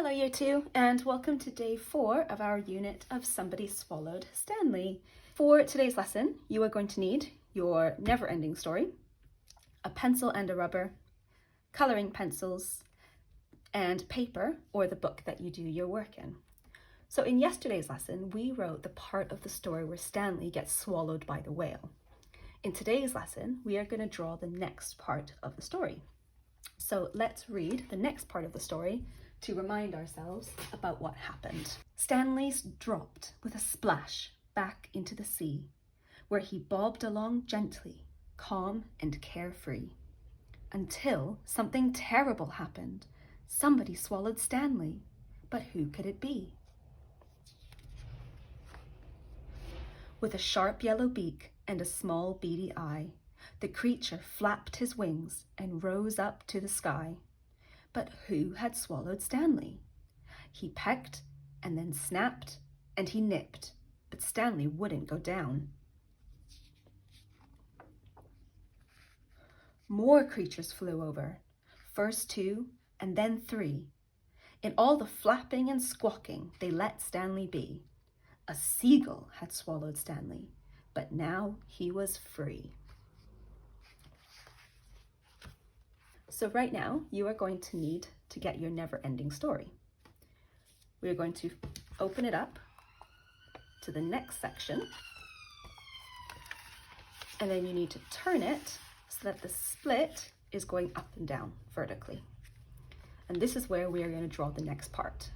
Hello Year 2 and welcome to day 4 of our unit of Somebody Swallowed Stanley. For today's lesson, you are going to need your never-ending story, a pencil and a rubber, colouring pencils, and paper or the book that you do your work in. So in yesterday's lesson, we wrote the part of the story where Stanley gets swallowed by the whale. In today's lesson, we are going to draw the next part of the story. So let's read the next part of the story to remind ourselves about what happened. Stanley's dropped with a splash back into the sea, where he bobbed along gently, calm and carefree, until something terrible happened. Somebody swallowed Stanley, but who could it be? With a sharp yellow beak and a small beady eye, the creature flapped his wings and rose up to the sky. But who had swallowed Stanley? He pecked and then snapped and he nipped, but Stanley wouldn't go down. More creatures flew over, first 2 and then 3. In all the flapping and squawking, they let Stanley be. A seagull had swallowed Stanley, but now he was free. So right now, you are going to need to get your never-ending story. We are going to open it up to the next section, and then you need to turn it so that the split is going up and down vertically. And this is where we are going to draw the next part.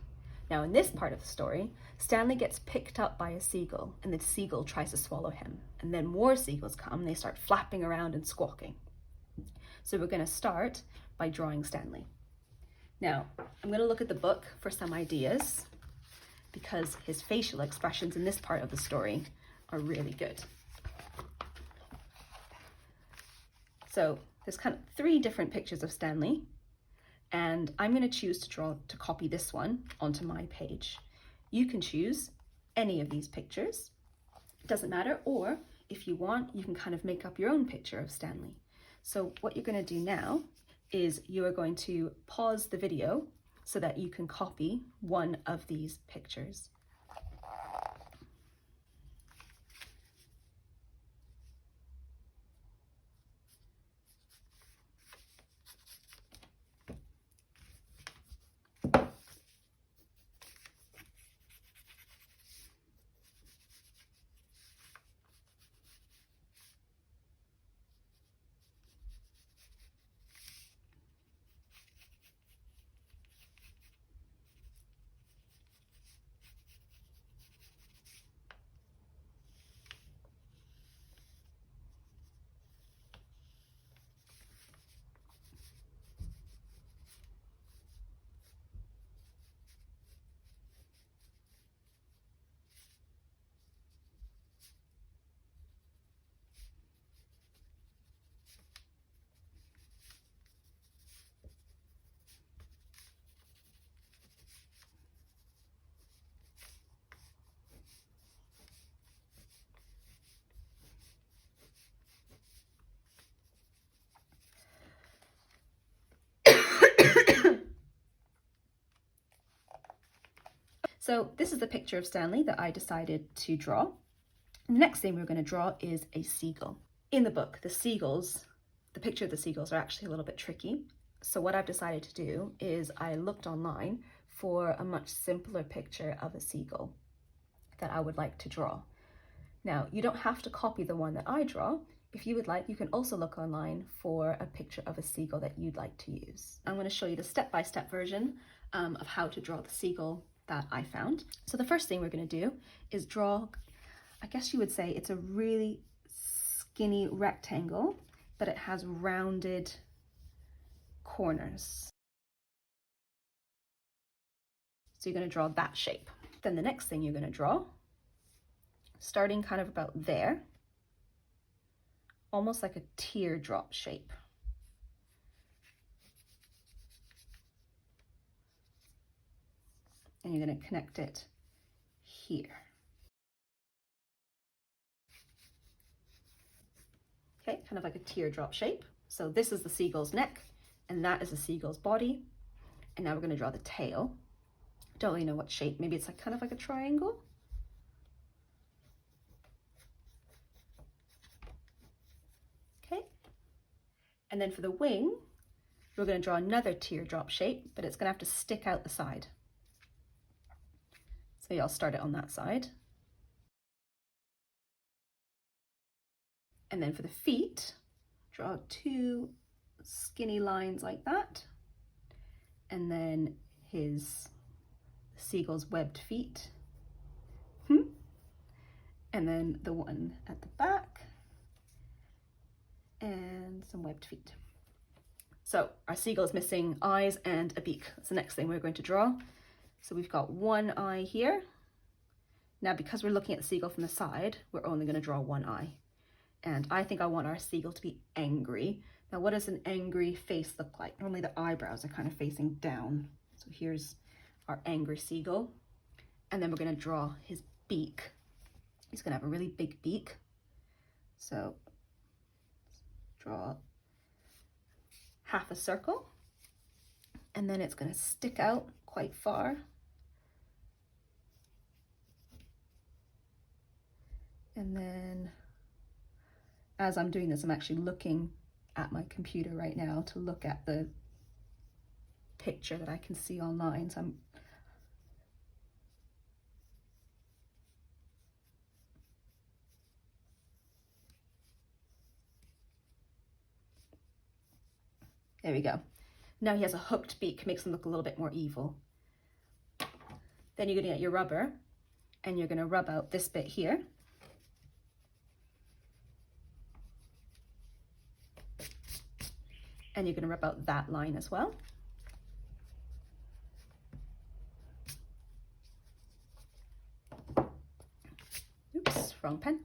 Now in this part of the story, Stanley gets picked up by a seagull, and the seagull tries to swallow him. And then more seagulls come, and they start flapping around and squawking. So we're going to start by drawing Stanley. Now, I'm going to look at the book for some ideas because his facial expressions in this part of the story are really good. So there's kind of 3 different pictures of Stanley, and I'm going to choose to copy this one onto my page. You can choose any of these pictures, it doesn't matter, or if you want, you can kind of make up your own picture of Stanley. So what you're going to do now is you are going to pause the video so that you can copy one of these pictures. So this is the picture of Stanley that I decided to draw. The next thing we're going to draw is a seagull. In the book, the picture of the seagulls are actually a little bit tricky. So what I've decided to do is I looked online for a much simpler picture of a seagull that I would like to draw. Now, you don't have to copy the one that I draw. If you would like, you can also look online for a picture of a seagull that you'd like to use. I'm going to show you the step-by-step version of how to draw the seagull that I found. So the first thing we're going to do is draw, I guess you would say it's a really skinny rectangle, but it has rounded corners. So you're going to draw that shape. Then the next thing you're going to draw, starting kind of about there, almost like a teardrop shape. And you're going to connect it here. Okay, kind of like a teardrop shape. So this is the seagull's neck, and that is the seagull's body. And now we're going to draw the tail. Don't really know what shape. Maybe it's like kind of like a triangle. Okay. And then for the wing, we're going to draw another teardrop shape, but it's going to have to stick out the side. So I'll start it on that side. And then for the feet, draw 2 skinny lines like that. And then his seagull's webbed feet. And then the one at the back. And some webbed feet. So our seagull is missing eyes and a beak. That's the next thing we're going to draw. So we've got one eye here. Now, because we're looking at the seagull from the side, we're only going to draw one eye. And I think I want our seagull to be angry. Now, what does an angry face look like? Normally the eyebrows are kind of facing down. So here's our angry seagull. And then we're going to draw his beak. He's going to have a really big beak. So draw half a circle. And then it's going to stick out quite far. And then as I'm doing this, I'm actually looking at my computer right now to look at the picture that I can see online. So there we go. Now he has a hooked beak, makes him look a little bit more evil. Then you're going to get your rubber and you're going to rub out this bit here. And you're going to rub out that line as well. Oops, wrong pen.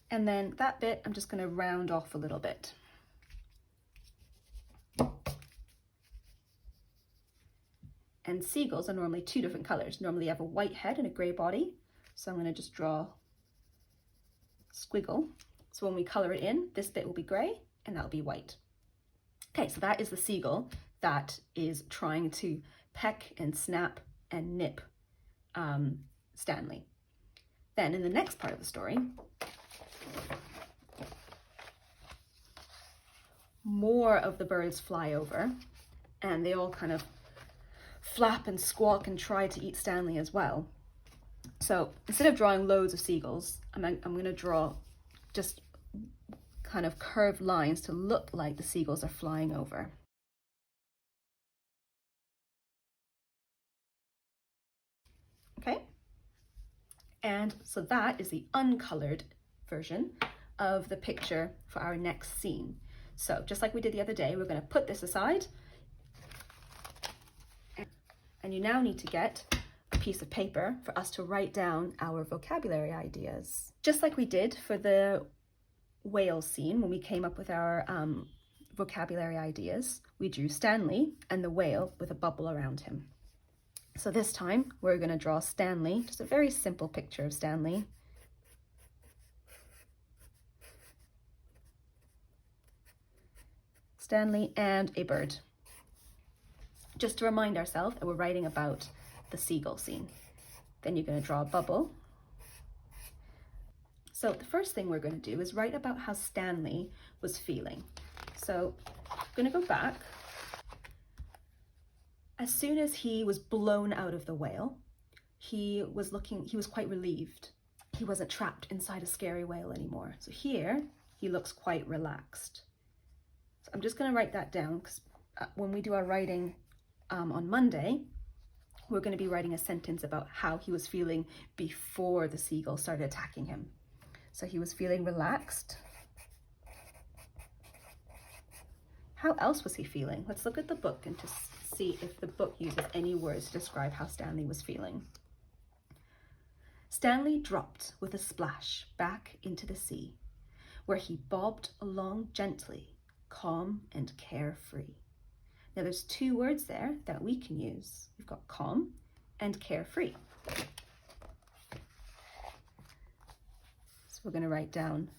And then that bit, I'm just going to round off a little bit. And seagulls are normally 2 different colors. Normally you have a white head and a gray body. So I'm going to just draw a squiggle. So when we color it in, this bit will be gray and that'll be white. Okay, so that is the seagull that is trying to peck and snap and nip Stanley. Then in the next part of the story, more of the birds fly over and they all kind of flap and squawk and try to eat Stanley as well. So instead of drawing loads of seagulls, I'm going to draw just kind of curved lines to look like the seagulls are flying over. Okay, and so that is the uncolored version of the picture for our next scene. So just like we did the other day, we're going to put this aside. And you now need to get a piece of paper for us to write down our vocabulary ideas. Just like we did for the whale scene when we came up with our vocabulary ideas, we drew Stanley and the whale with a bubble around him. So this time we're going to draw Stanley, just a very simple picture of Stanley. Stanley and a bird. Just to remind ourselves that we're writing about the seagull scene. Then you're going to draw a bubble. So the first thing we're going to do is write about how Stanley was feeling. So I'm going to go back. As soon as he was blown out of the whale, he was quite relieved. He wasn't trapped inside a scary whale anymore. So here he looks quite relaxed. So I'm just going to write that down because when we do our writing on Monday, we're going to be writing a sentence about how he was feeling before the seagull started attacking him. So he was feeling relaxed. How else was he feeling? Let's look at the book and just see if the book uses any words to describe how Stanley was feeling. Stanley dropped with a splash back into the sea, where he bobbed along gently, calm and carefree. Now there's 2 words there that we can use. We've got calm and carefree. So we're going to write down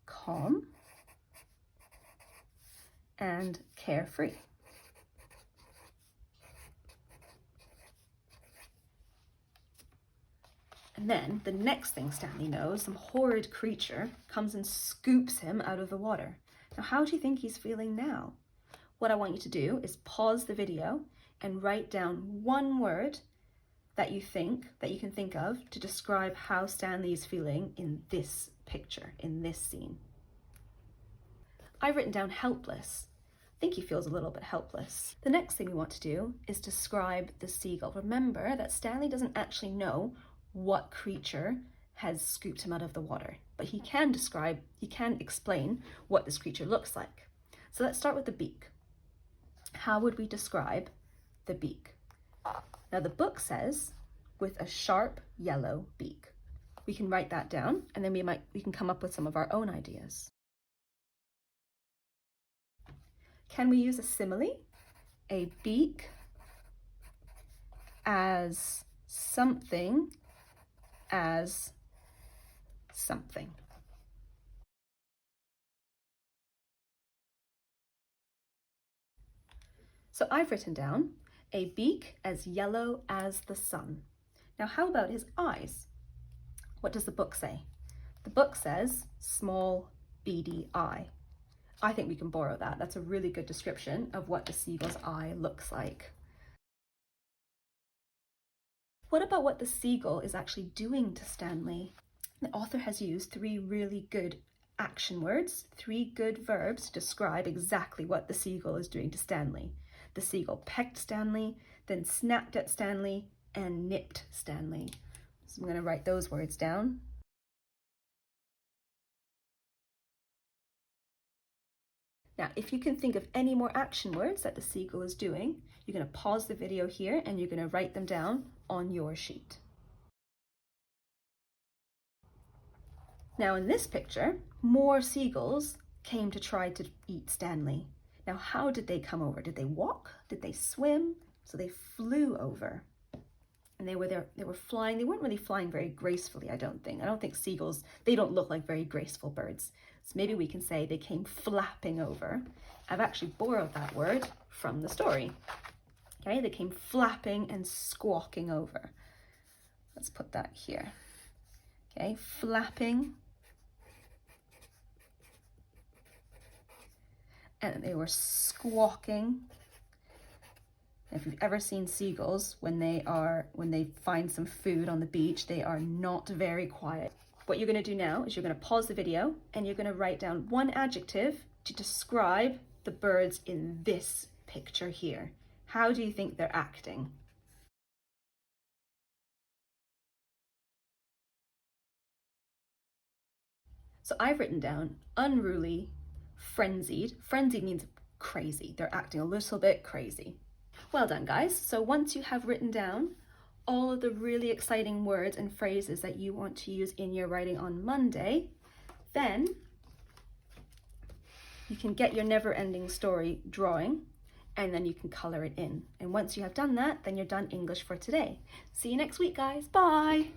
calm and carefree. And then the next thing Stanley knows, some horrid creature comes and scoops him out of the water. Now, how do you think he's feeling now? What I want you to do is pause the video and write down one word that you can think of to describe how Stanley is feeling in this picture, in this scene. I've written down helpless. I think he feels a little bit helpless. The next thing we want to do is describe the seagull. Remember that Stanley doesn't actually know what creature has scooped him out of the water, but he can explain what this creature looks like. So let's start with the beak. How would we describe the beak? Now the book says with a sharp yellow beak. We can write that down and then we can come up with some of our own ideas. Can we use a simile? A beak as something as something. So I've written down a beak as yellow as the sun. Now how about his eyes? What does the book say? The book says small beady eye. I think we can borrow that. That's a really good description of what the seagull's eye looks like. What about what the seagull is actually doing to Stanley? The author has used 3 really good action words, 3 good verbs to describe exactly what the seagull is doing to Stanley. The seagull pecked Stanley, then snapped at Stanley, and nipped Stanley. So I'm going to write those words down. Now, if you can think of any more action words that the seagull is doing, you're going to pause the video here and you're going to write them down on your sheet. Now in this picture, more seagulls came to try to eat Stanley. Now, how did they come over? Did they walk? Did they swim? So they flew over. And they were flying. They weren't really flying very gracefully, I don't think. I don't think seagulls, they don't look like very graceful birds. So maybe we can say they came flapping over. I've actually borrowed that word from the story. Okay, they came flapping and squawking over. Let's put that here. Okay, flapping. And they were squawking. If you've ever seen seagulls, when they find some food on the beach, they are not very quiet. What you're going to do now is you're going to pause the video and you're going to write down one adjective to describe the birds in this picture here. How do you think they're acting? So I've written down unruly, frenzied. Frenzied means crazy. They're acting a little bit crazy. Well done, guys. So once you have written down all of the really exciting words and phrases that you want to use in your writing on Monday, then you can get your never-ending story drawing and then you can color it in. And once you have done that, then you're done English for today. See you next week, guys. Bye.